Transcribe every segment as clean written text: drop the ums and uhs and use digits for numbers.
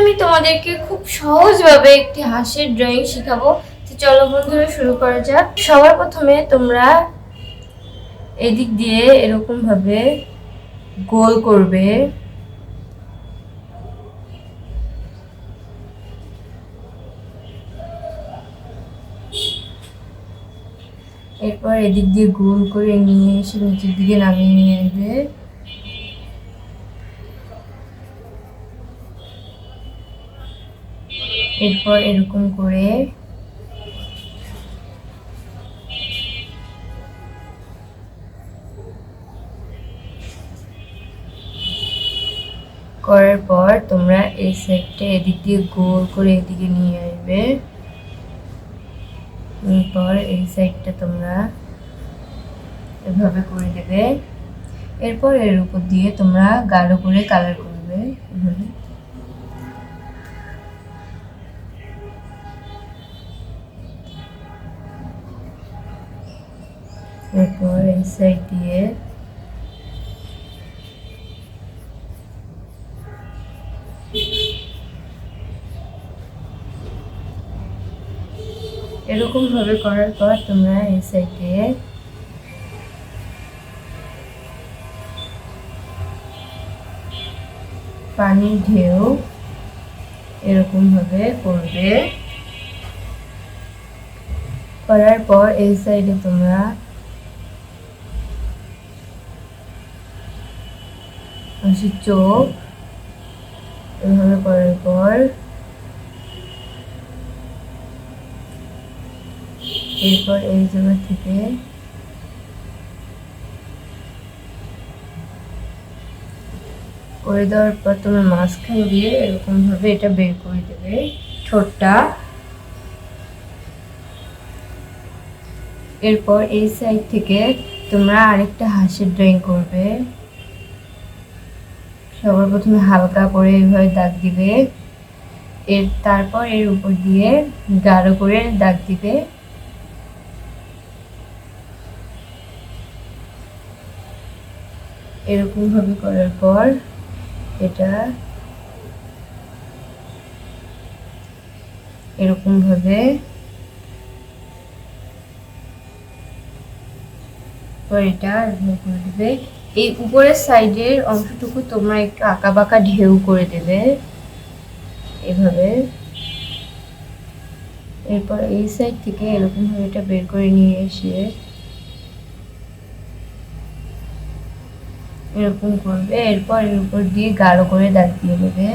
আমি তোমাদেরকে খুব সহজভাবে একটি হাঁসের ড্রয়িং শেখাবো। তো চলো বন্ধুরা শুরু করা যাক। সবার প্রথমে তোমরা এদিক দিয়ে এরকম ভাবে গোল করবে, এরপর এদিক দিয়ে গোল করে নিয়ে এসে নিচের দিকে নামিয়ে নিয়ে আসবে। এরপর এরকম করে করার পর তোমরা এই সাইডটা এদিক দিয়ে গোল করে এদিকে নিয়ে আসবে। এরপর এই সাইডটা তোমরা এভাবে করে দেবে। এরপর এর উপর দিয়ে তোমরা গাঢ় করে কালার করবে এভাবে। এরপর এই সাইড দিয়ে এরকম ভাবে করার পর তোমরা এই সাইডে পানির ঢেউ এরকম ভাবে করবে। করার পর এই সাইডে তোমরা চোখ এভাবে করার পর এরপর এই জায়গা থেকে করে দেওয়ার পর তোমরা মাঝখান দিয়ে এরকম ভাবে এটা বের করে দেবে ঠোঁটটা। এরপর এই সাইড থেকে তোমরা আরেকটা হাঁসের ড্রয়িং করবে। সবার প্রথমে হালকা করে এইভাবে দাগ দিবে, তারপর এর উপর দিয়ে গাঢ় করে দাগ দিবে। এরকম ভাবে করার পর এটা এরকম ভাবে এটা করে দেবে। এই উপরের সাইডের অংশটুকু তোমরা একটু আঁকা বাঁকা ঢেউ করে দেবে এভাবে। এরপর এই সাইড থেকে এরকম ভাবে এটা বের করে নিয়ে এসে এরকম করবে। এরপর এর উপর দিয়ে গাঢ় করে দাগ দিয়ে দেবে।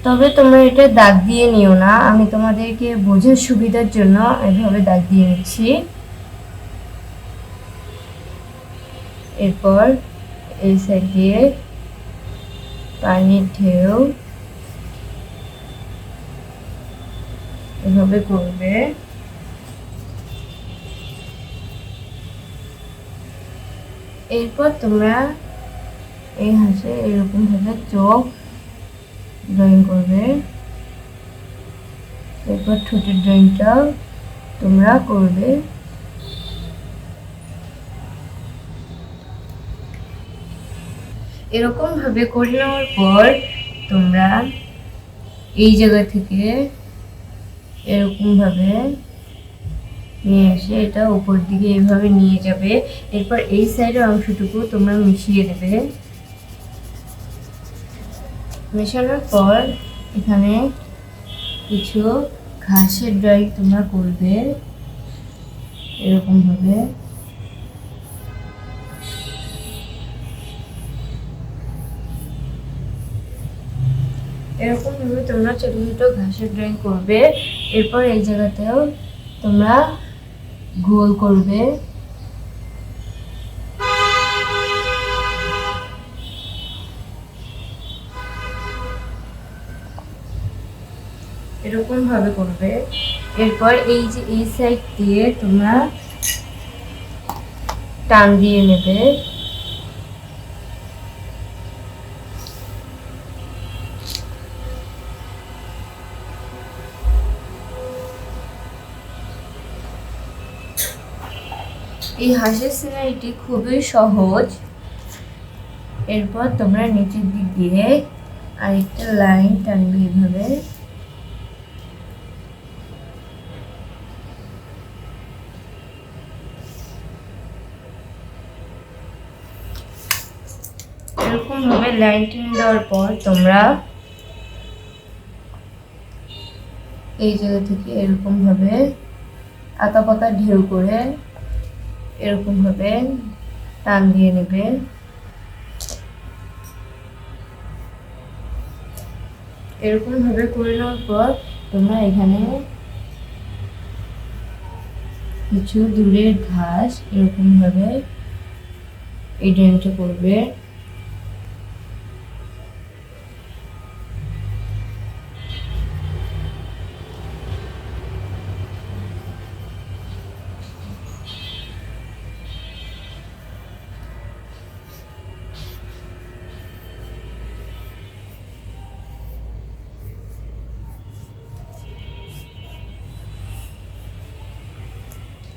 তবে তোমরা এটা দাগ দিয়ে নিও না, আমি তোমাদেরকে বোঝার সুবিধার জন্য এভাবে দাগ দিয়ে নিচ্ছি। এরপর এই সাইড দিয়ে পানির ঢেউ এভাবে করবে। এরপর তোমরা এই হাঁসে এরকম ভাবে চোখ ড্রয়িং করবে। এরপর ঠোঁটের ড্রয়িংটা তোমরা করবে। এরকম ভাবে করে নেওয়ার পর তোমরা এই জায়গা থেকে এরকম ভাবে নিয়ে এসে এটা উপর দিকে এইভাবে নিয়ে যাবে। এরপর এই সাইডের অংশটুকু তোমরা মিশিয়ে দেবে। মেশানোর পর এখানে কিছু ঘাসের ড্রয়িং তোমরা করবে এরকম ভাবে। এরকম ভাবে তোমরা ছোট ছোট ঘাসের ড্রয়িং করবে। এরপর এই জায়গাতেও তোমরা গোল করবে। এরকম ভাবে করবে। এরপর এই যে এই সাইড দিয়ে তোমরা টান দিয়ে নেবে। এই হাঁসের সিনারিটি খুবই সহজ। এরপর তোমরা নিচের দিক দিয়ে আরেকটা লাইন টানবে এভাবে। এরকম ভাবে লাইন টেনে দেওয়ার পর তোমরা এই জায়গা থেকে এরকম ভাবে আঁকা পাকা ঢেউ করে এরকম ভাবে টান দিয়ে নেবে। এরকম ভাবে করে নেওয়ার পর তোমরা এখানে কিছু দূরের ঘাস এরকম ভাবে এই ড্রয়িংটা করবে।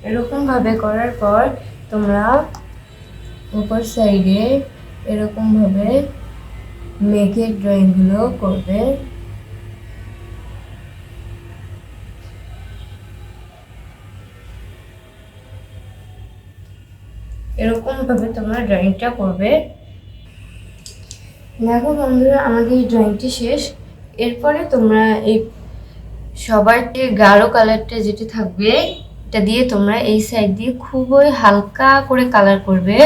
এরকম ভাবে করার পর তোমরা উপর সাইডে এরকম ভাবে মেঘের ড্রয়িং গুলো করবে। এরকম ভাবে তোমরা ড্রয়িংটা করবে। দেখো বন্ধুরা, আমাদের এই ড্রয়িংটি শেষ। এরপরে তোমরা এই সবার যে গাঢ় কালারটা যেটা থাকবে এটা দিয়ে তোমরা এই সাইড দিয়ে খুবই হালকা করে কালার করবে,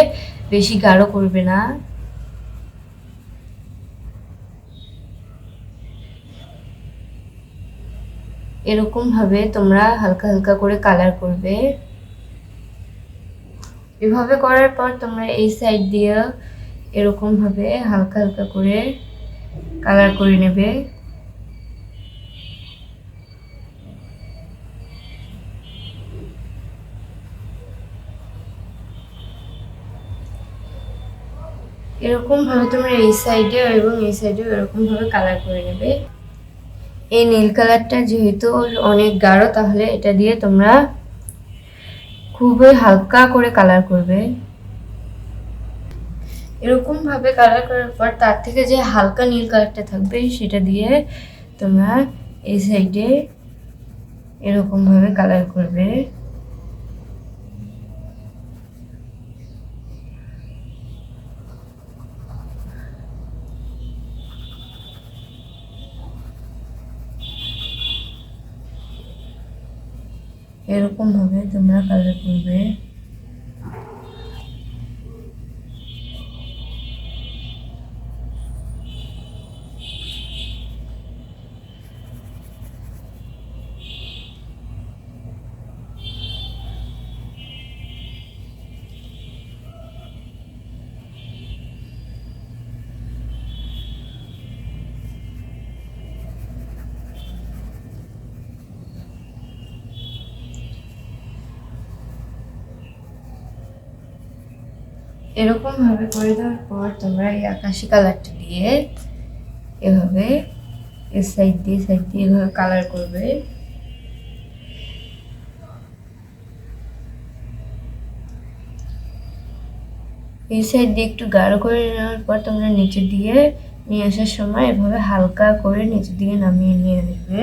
বেশি গাঢ় করবে না। এরকম ভাবে তোমরা হালকা হালকা করে কালার করবে। এভাবে করার পর তোমরা এই সাইড দিয়ে এরকম ভাবে হালকা হালকা করে কালার করে নেবে। এরকম ভাবে তোমরা এই সাইডে এবং এই সাইডে এরকম ভাবে কালার করে নেবে। এই নীল কালারটা যেহেতু অনেক গাঢ়, তাহলে এটা দিয়ে তোমরা খুবই হালকা করে কালার করবে। এরকম ভাবে কালার করার পর তার থেকে যে হালকা নীল কালারটা থাকবে সেটা দিয়ে তোমরা এই সাইডে এরকম ভাবে কালার করবে। এরকম ভাবে তোমরা কালার করবে। এরকম ভাবে করে দেওয়ার পর তোমরা এই আকাশি কালারটা দিয়ে এভাবে এই সাইড দিয়ে এভাবে কালার করবে। এই সাইড দিয়ে একটু গাঢ় করে নেওয়ার পর তোমরা নিচের দিকে নিয়ে আসার সময় এভাবে হালকা করে নিচের দিকে নামিয়ে নিয়ে আসবে।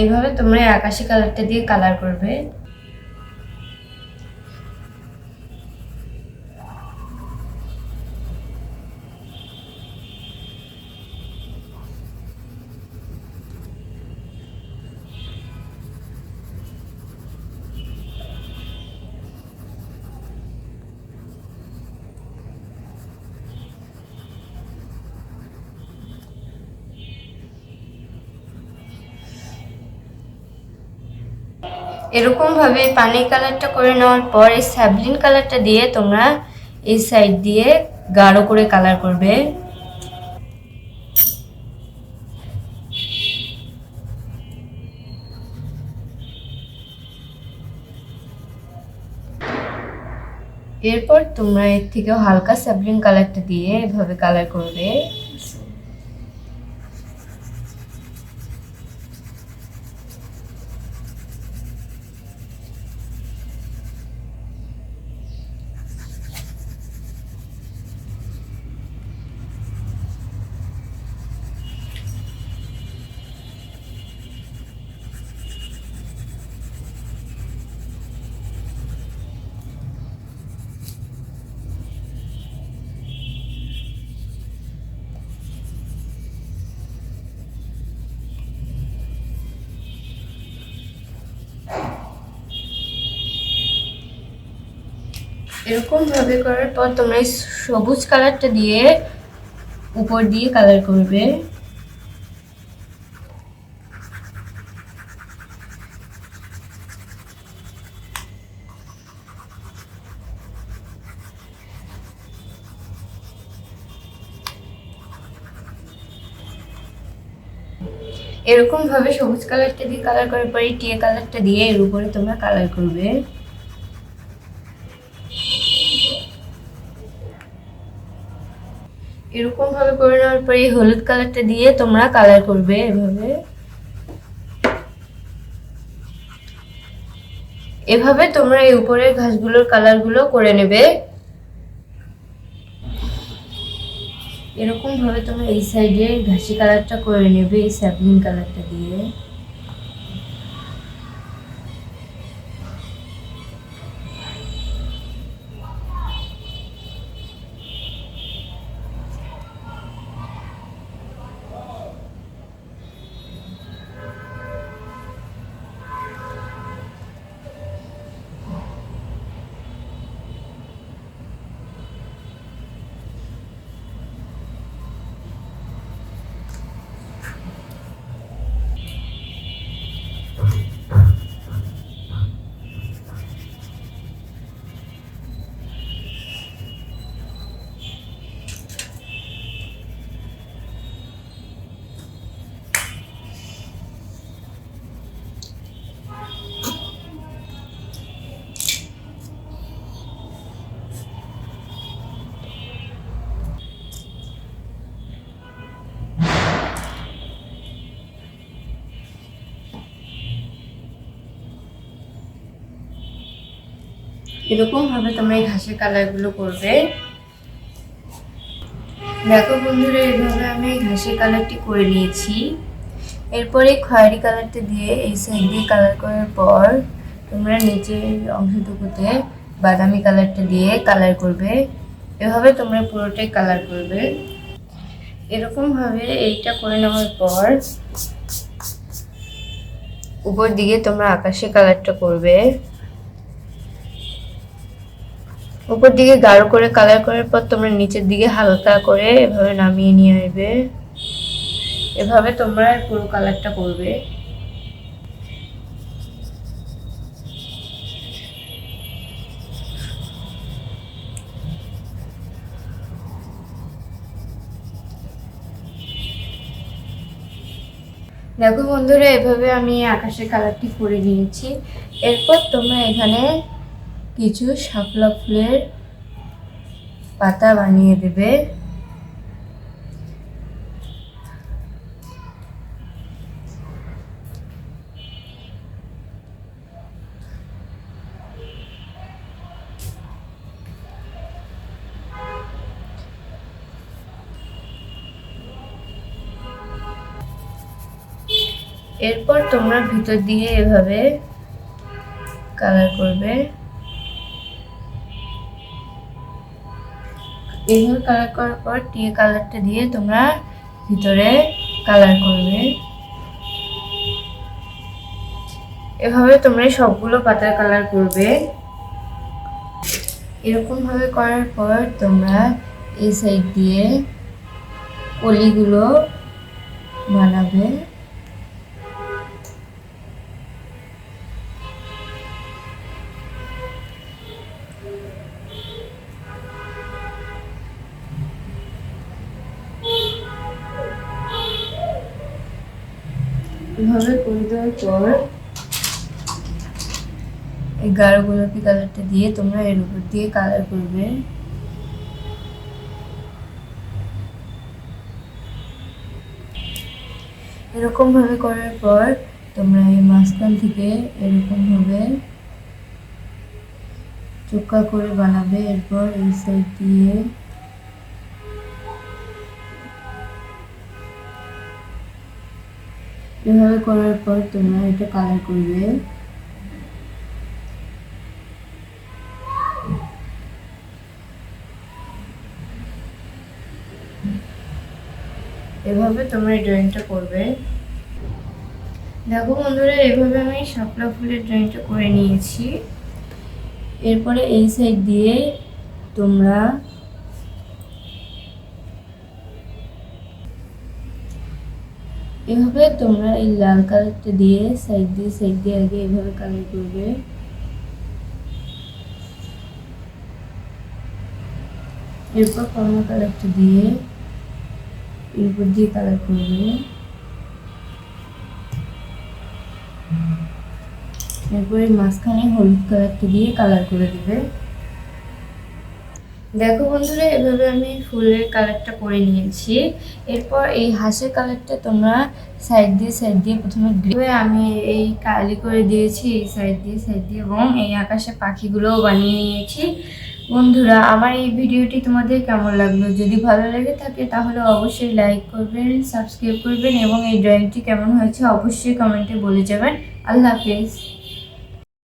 এইভাবে তোমরা আকাশি কালারটা দিয়ে কালার করবে। এরকম ভাবে পানি কালারটা করে নেওয়ার পর এই স্যাভলিন কালারটা দিয়ে তোমরা এই সাইড দিয়ে গাঢ় করে কালার করবে। এরপর তোমরা এর থেকে হালকা স্যাভলিন কালারটা দিয়ে এভাবে কালার করবে। এরকম ভাবে করার পর তোমরা এই সবুজ কালারটা দিয়ে উপর দিয়ে কালার করবে। এরকম ভাবে সবুজ কালারটা দিয়ে কালার করার পরে টিয়া কালারটা দিয়ে এর উপরে তোমরা কালার করবে। এরকম ভাবে করে নেওয়ার পরে হলুদ কালারটা দিয়ে তোমরা কালার করবে। এভাবে এভাবে তোমরা এই উপরের ঘাসগুলোর কালারগুলো করে নেবে। এরকম ভাবে তোমরা এই সাইডে ঘাসি কালারটা করে নেবে এই স্যাপলিং কালারটা দিয়ে। এরকম ভাবে তোমরা এই ঘাসের কালারগুলো করবে। দেখো বন্ধুরা, এইভাবে আমি ঘাসের কালারটি করে নিয়েছি। এরপরে খয়েরি কালারটা দিয়ে এই সাইড দিয়ে কালার করার পর তোমরা নিচের অংশটুকুতে বাদামি কালারটা দিয়ে কালার করবে। এভাবে তোমরা পুরোটাই কালার করবে। এরকম ভাবে এইটা করে নেওয়ার পর উপর দিকে তোমরা আকাশি কালারটা করবে। উপর দিকে গাঢ় করে কালার করার পর তোমরা নিচের দিকে হালকা করে এভাবে নামিয়ে নিয়ে আসবে। এভাবে তোমরা পুরো কালারটা করবে। দেখো বন্ধুরা, এভাবে আমি আকাশের কালারটি করে নিয়েছি। এরপর তোমরা এখানে কিছু শাপলা ফুলের পাতা বানিয়ে দেবে। এরপর তোমরা ভিতর দিয়ে এভাবে কালার করবে। এভাবে কালার করার পর টিয়া কালারটা দিয়ে তোমরা ভিতরে কালার করবে। এভাবে তোমরা সবগুলো পাতার কালার করবে। এরকম ভাবে করার পর তোমরা এই সাইড দিয়ে কলিগুলো বানাবে। এভাবে করে দেওয়ার পর এই গাঢ় গোলাপি কালারটা দিয়ে তোমরা এর উপর দিয়ে কালার করবে। এরকম ভাবে করার পর তোমরা এই মাঝখান থেকে এরকম ভাবে চোখা করে বানাবে। এরপর এই সাইড দিয়ে এভাবে করার পর তোমরা এটা কালার করবে। এভাবে তোমরা এই ড্রয়িংটা করবে। দেখো বন্ধুরা, এভাবে আমি শাপলা ফুলের ড্রয়িংটা করে নিয়েছি। এরপরে এই সাইড দিয়ে তোমরা এভাবে তোমরা এই লাল কালারটা দিয়ে সাইড দিয়ে আগে এভাবে কালার করবে। এরপর কমলা কালারটা দিয়ে এর উপর দিয়ে কালার করবে। এরপরে মাঝখানে হলুদ কালারটা দিয়ে কালার করে দেবে। দেখো বন্ধুরা, এভাবে আমি ফুলের কালারটা করে নিয়েছি। এরপর এই হাঁসের কালারটা তোমরা সাইড দিয়ে প্রথমে আমি এই কালি করে দিয়েছি এই সাইড দিয়ে এবং এই আকাশে পাখিগুলোও বানিয়ে নিয়েছি। বন্ধুরা, আমার এই ভিডিওটি তোমাদের কেমন লাগলো? যদি ভালো লেগে থাকে তাহলে অবশ্যই লাইক করবেন, সাবস্ক্রাইব করবেন এবং এই ড্রয়িংটি কেমন হয়েছে অবশ্যই কমেন্টে বলে যাবেন। আল্লাহ হাফেজ।